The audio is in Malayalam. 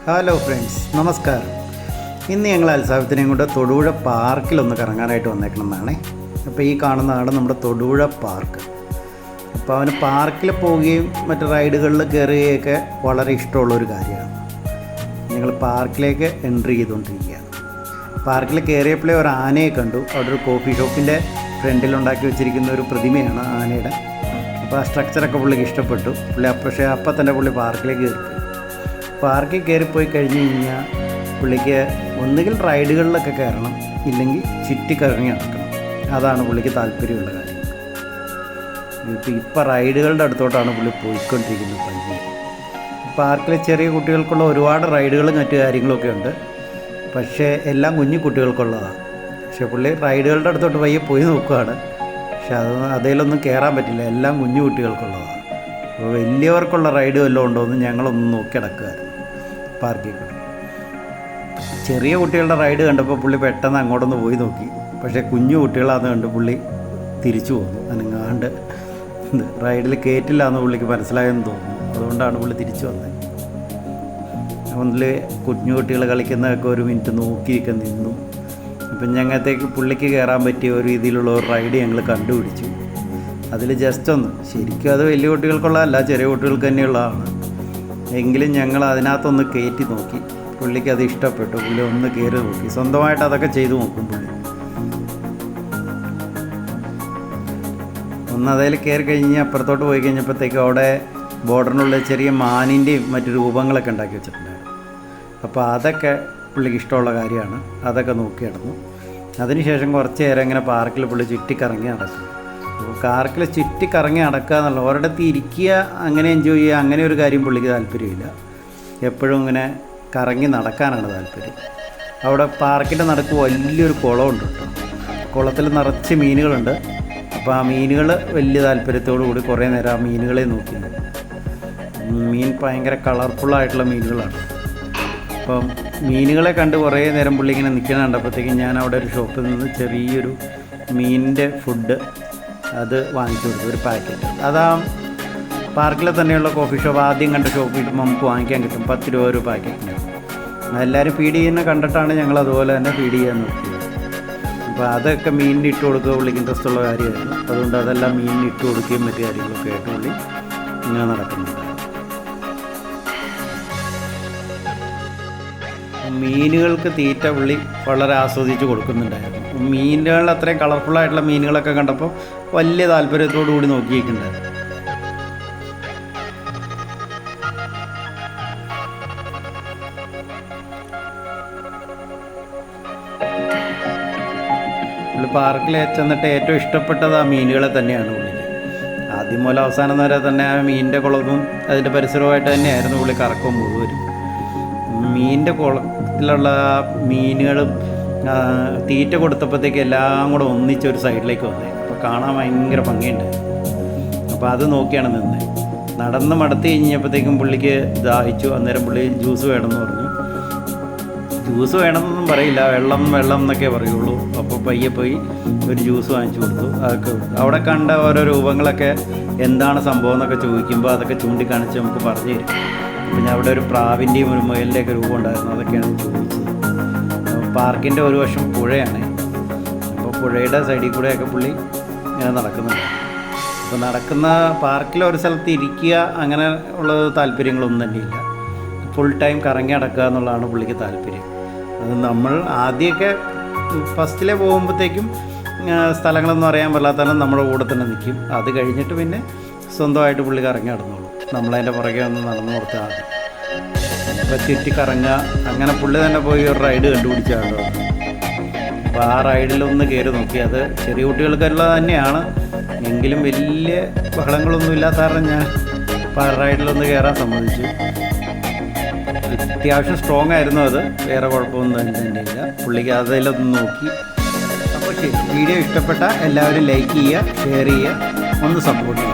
ഹലോ ഫ്രണ്ട്സ്, നമസ്കാരം. ഇന്ന് ഞങ്ങൾ അൽസാഫത്തിനെയും കൊണ്ട് തൊടുപുഴ പാർക്കിലൊന്ന് കറങ്ങാനായിട്ട് വന്നേക്കണമെന്നാണ്. അപ്പോൾ ഈ കാണുന്നതാണ് നമ്മുടെ തൊടുപുഴ പാർക്ക്. അപ്പോൾ അവന് പാർക്കിൽ പോവുകയും മറ്റ് റൈഡുകളിൽ കയറുകയൊക്കെ വളരെ ഇഷ്ടമുള്ളൊരു കാര്യമാണ്. ഞങ്ങൾ പാർക്കിലേക്ക് എൻട്രി ചെയ്തുകൊണ്ടിരിക്കുകയാണ്. പാർക്കിൽ കയറിയപ്പോഴേ ഒരു ആനയെ കണ്ടു. അവിടെ ഒരു കോഫി ഷോപ്പിൻ്റെ ഫ്രണ്ടിലുണ്ടാക്കി വെച്ചിരിക്കുന്ന ഒരു പ്രതിമയാണ് ആനയുടെ. അപ്പോൾ ആ സ്ട്രക്ചറൊക്കെ പുള്ളിക്ക് ഇഷ്ടപ്പെട്ടു. പക്ഷേ അപ്പം തന്നെ പുള്ളി പാർക്കിലേക്ക് കയറി. പാർക്കിൽ കയറിപ്പോയി കഴിഞ്ഞ് കഴിഞ്ഞാൽ പുള്ളിക്ക് ഒന്നുകിൽ റൈഡുകളിലൊക്കെ കയറണം, ഇല്ലെങ്കിൽ ചുറ്റിക്കറങ്ങി നടക്കണം. അതാണ് പുള്ളിക്ക് താല്പര്യമുള്ള കാര്യം. ഇപ്പോൾ റൈഡുകളുടെ അടുത്തോട്ടാണ് പുള്ളി പോയിക്കൊണ്ടിരിക്കുന്നത്. പയ്യെ പാർക്കിൽ ചെറിയ കുട്ടികൾക്കുള്ള ഒരുപാട് റൈഡുകളും മറ്റു കാര്യങ്ങളൊക്കെ ഉണ്ട്. പക്ഷേ എല്ലാം കുഞ്ഞു കുട്ടികൾക്കുള്ളതാണ്. പക്ഷേ പുള്ളി റൈഡുകളുടെ അടുത്തോട്ട് പയ്യെ പോയി നോക്കുകയാണ്. പക്ഷെ അതിലൊന്നും കയറാൻ പറ്റില്ല, എല്ലാം കുഞ്ഞു കുട്ടികൾക്കുള്ളതാണ്. അപ്പോൾ വലിയവർക്കുള്ള റൈഡ് വല്ലതും ഉണ്ടോ എന്ന് ഞങ്ങളൊന്ന് നോക്കി നടക്കുകയായിരുന്നു പാർക്കിൽ കൂടെ. ചെറിയ കുട്ടികളുടെ റൈഡ് കണ്ടപ്പോൾ പുള്ളി പെട്ടെന്ന് അങ്ങോട്ടൊന്ന് പോയി നോക്കി. പക്ഷേ കുഞ്ഞു കുട്ടികളാന്ന് കണ്ട് പുള്ളി തിരിച്ചു പോന്നു. അനങ്ങാണ്ട് റൈഡിൽ കയറ്റില്ല എന്ന് പുള്ളിക്ക് മനസ്സിലായെന്ന് തോന്നുന്നു. അതുകൊണ്ടാണ് പുള്ളി തിരിച്ചു വന്നത്. അതിൽ കുഞ്ഞു കുട്ടികൾ കളിക്കുന്നതൊക്കെ ഒരു മിനിറ്റ് നോക്കിയൊക്കെ നിന്നു. അപ്പം ഞങ്ങത്തേക്ക് പുള്ളിക്ക് കയറാൻ പറ്റിയ ഒരു രീതിയിലുള്ള ഒരു റൈഡ് ഞങ്ങൾ കണ്ടുപിടിച്ചു. അതിൽ ജസ്റ്റ് ഒന്ന്, ശരിക്കും അത് വലിയ കുട്ടികൾക്കുള്ളതല്ല, ചെറിയ കുട്ടികൾക്ക് തന്നെയുള്ളതാണ്. എങ്കിലും ഞങ്ങൾ അതിനകത്തൊന്ന് കയറ്റി നോക്കി. പുള്ളിക്ക് അത് ഇഷ്ടപ്പെട്ടു. പുള്ളി ഒന്ന് കയറി നോക്കി. സ്വന്തമായിട്ട് അതൊക്കെ ചെയ്തു നോക്കും പുള്ളി. ഒന്ന് അതിൽ കയറി കഴിഞ്ഞ് അപ്പുറത്തോട്ട് പോയി കഴിഞ്ഞപ്പോഴത്തേക്കും അവിടെ ബോർഡറിനുള്ള ചെറിയ മാനിൻ്റെയും മറ്റു രൂപങ്ങളൊക്കെ ഉണ്ടാക്കി വെച്ചിട്ടുണ്ടായിരുന്നു. അപ്പോൾ അതൊക്കെ പുള്ളിക്ക് ഇഷ്ടമുള്ള കാര്യമാണ്. അതൊക്കെ നോക്കി നടന്നു. അതിനുശേഷം കുറച്ച് നേരം ഇങ്ങനെ പാർക്കിൽ പുള്ളി ചുറ്റിക്കറങ്ങി നടക്കും. അപ്പോൾ പാർക്കിൽ ചുറ്റിക്കറങ്ങി നടക്കുക എന്നുള്ള ഒരിടത്ത് ഇരിക്കുക, അങ്ങനെ എൻജോയ് ചെയ്യുക, അങ്ങനെ ഒരു കാര്യം പുള്ളിക്ക് താല്പര്യമില്ല. എപ്പോഴും ഇങ്ങനെ കറങ്ങി നടക്കാനാണ് താല്പര്യം. അവിടെ പാർക്കിൻ്റെ നടുക്ക് വലിയൊരു കുളമുണ്ട് കേട്ടോ. കുളത്തിൽ നിറച്ച് മീനുകളുണ്ട്. അപ്പോൾ ആ മീനുകൾ വലിയ താല്പര്യത്തോടു കൂടി കുറേ നേരം ആ മീനുകളെ നോക്കി. മീൻ ഭയങ്കര കളർഫുള്ളായിട്ടുള്ള മീനുകളാണ്. അപ്പം മീനുകളെ കണ്ട് കുറേ നേരം പുള്ളി ഇങ്ങനെ നിൽക്കുന്ന കണ്ടപ്പോഴത്തേക്കും ഞാൻ അവിടെ ഒരു ഷോപ്പിൽ നിന്ന് ചെറിയൊരു മീനിൻ്റെ ഫുഡ് അത് വാങ്ങിച്ചു കൊടുത്തു, ഒരു പാക്കറ്റ്. അതാ പാർക്കിൽ തന്നെയുള്ള കോഫി ഷോപ്പ് ആദ്യം കണ്ട ഷോപ്പിൽ നമുക്ക് വാങ്ങിക്കാൻ കിട്ടും. 10 രൂപ ഒരു പാക്കറ്റിന്. എല്ലാവരും ഫീഡ് ചെയ്യുന്ന കണ്ടിട്ടാണ് ഞങ്ങൾ അതുപോലെ തന്നെ ഫീഡ് ചെയ്യാൻ നോക്കിയത്. അപ്പോൾ അതൊക്കെ മീനിന് ഇട്ട് കൊടുക്കുക പുള്ളിക്ക് ഇൻട്രസ്റ്റ് ഉള്ള കാര്യമായിരുന്നു. അതുകൊണ്ട് അതെല്ലാം മീനിന് ഇട്ട് കൊടുക്കുകയും മറ്റു കാര്യങ്ങളൊക്കെ ആയിട്ട് പുള്ളി ഇങ്ങനെ നടക്കുന്നുണ്ട്. മീനുകൾക്ക് തീറ്റ പുള്ളി വളരെ ആസ്വദിച്ച് കൊടുക്കുന്നുണ്ടായിരുന്നു. മീനുകളിൽ അത്രയും കളർഫുള്ളായിട്ടുള്ള മീനുകളൊക്കെ കണ്ടപ്പോൾ വലിയ താല്പര്യത്തോടു കൂടി നോക്കിയിട്ടുണ്ടായിരുന്നു. പുള്ളി പാർക്കിൽ ചെന്നിട്ട് ഏറ്റവും ഇഷ്ടപ്പെട്ടത് ആ മീനുകളെ തന്നെയാണ് പുള്ളിക്ക്. ആദ്യം മുതൽ അവസാനം വരെ തന്നെ ആ മീനിൻ്റെ കുളവും അതിൻ്റെ പരിസരവുമായിട്ട് തന്നെയായിരുന്നു പുള്ളി കറക്കം മുഴുവനും. മീനിൻ്റെ കുളത്തിലുള്ള മീനുകളും തീറ്റ കൊടുത്തപ്പോഴത്തേക്ക് എല്ലാം കൂടെ ഒന്നിച്ചൊരു സൈഡിലേക്ക് വന്നേ. അപ്പോൾ കാണാൻ ഭയങ്കര ഭംഗിയുണ്ട്. അപ്പോൾ അത് നോക്കിയാണ് നിന്നത്. നടന്ന് മടുത്ത് കഴിഞ്ഞപ്പോഴത്തേക്കും പുള്ളിക്ക് ദാഹിച്ചു. അന്നേരം പുള്ളി ജ്യൂസ് വേണമെന്ന് പറഞ്ഞു. ജ്യൂസ് വേണമെന്നൊന്നും പറയില്ല, വെള്ളം എന്നൊക്കെ പറയുള്ളൂ. അപ്പോൾ പയ്യെ പോയി ഒരു ജ്യൂസ് വാങ്ങിച്ചു കൊടുത്തു. അതൊക്കെ അവിടെ കണ്ട ഓരോ രൂപങ്ങളൊക്കെ എന്താണ് സംഭവം എന്നൊക്കെ ചോദിക്കുമ്പോൾ അതൊക്കെ ചൂണ്ടിക്കാണിച്ച് നമുക്ക് പറഞ്ഞു തരും. പിന്നെ അവിടെ ഒരു പ്രാവിൻ്റെയും ഒരു മുയലിൻ്റെയൊക്കെ രൂപം ഉണ്ടായിരുന്നു. അതൊക്കെയാണ് ചോദിച്ചത്. പാർക്കിൻ്റെ ഒരു വശം പുഴയാണ്. അപ്പോൾ പുഴയുടെ സൈഡിൽ കൂടെയൊക്കെ പുള്ളി ഇങ്ങനെ നടക്കുന്നുണ്ട്. അപ്പോൾ നടക്കുന്ന പാർക്കിൽ ഒരു സ്ഥലത്ത് ഇരിക്കുക അങ്ങനെ ഉള്ള താല്പര്യങ്ങളൊന്നും തന്നെയില്ല. ഫുൾ ടൈം കറങ്ങി നടക്കുക എന്നുള്ളതാണ് പുള്ളിക്ക് താല്പര്യം. അത് നമ്മൾ ആദ്യമൊക്കെ ഫസ്റ്റിലെ പോകുമ്പോഴത്തേക്കും സ്ഥലങ്ങളൊന്നും അറിയാൻ പാടില്ലാത്തതാണ് നമ്മുടെ കൂടെ തന്നെ നിൽക്കും. അത് കഴിഞ്ഞിട്ട് പിന്നെ സ്വന്തമായിട്ട് പുള്ളി കറങ്ങി നടന്നോളൂ. നമ്മളതിൻ്റെ പുറകെ ഒന്ന് നടന്നു കൊടുത്താൽ മതി. അപ്പോൾ ചുറ്റിക്കറങ്ങുക, അങ്ങനെ പുള്ളി തന്നെ പോയി ഒരു റൈഡ് കണ്ടുപിടിച്ചാണല്ലോ. അപ്പോൾ ആ റൈഡിലൊന്ന് കയറി നോക്കി. അത് ചെറിയ കുട്ടികൾക്കുള്ളത് തന്നെയാണ്, എങ്കിലും വലിയ ബഹളങ്ങളൊന്നും ഇല്ലാത്ത കാരണം ഞാൻ ആ റൈഡിലൊന്ന് കയറാൻ സമ്മതിച്ചു. അത്യാവശ്യം സ്ട്രോങ് ആയിരുന്നു അത്, വേറെ കുഴപ്പമൊന്നും തന്നെയില്ല. പുള്ളിക്ക് അതിലൊന്ന് നോക്കി. അപ്പോൾ ശരി, വീഡിയോ ഇഷ്ടപ്പെട്ട എല്ലാവരും ലൈക്ക് ചെയ്യുക, ഷെയർ ചെയ്യുക, ഒന്ന് സപ്പോർട്ട് ചെയ്യുക.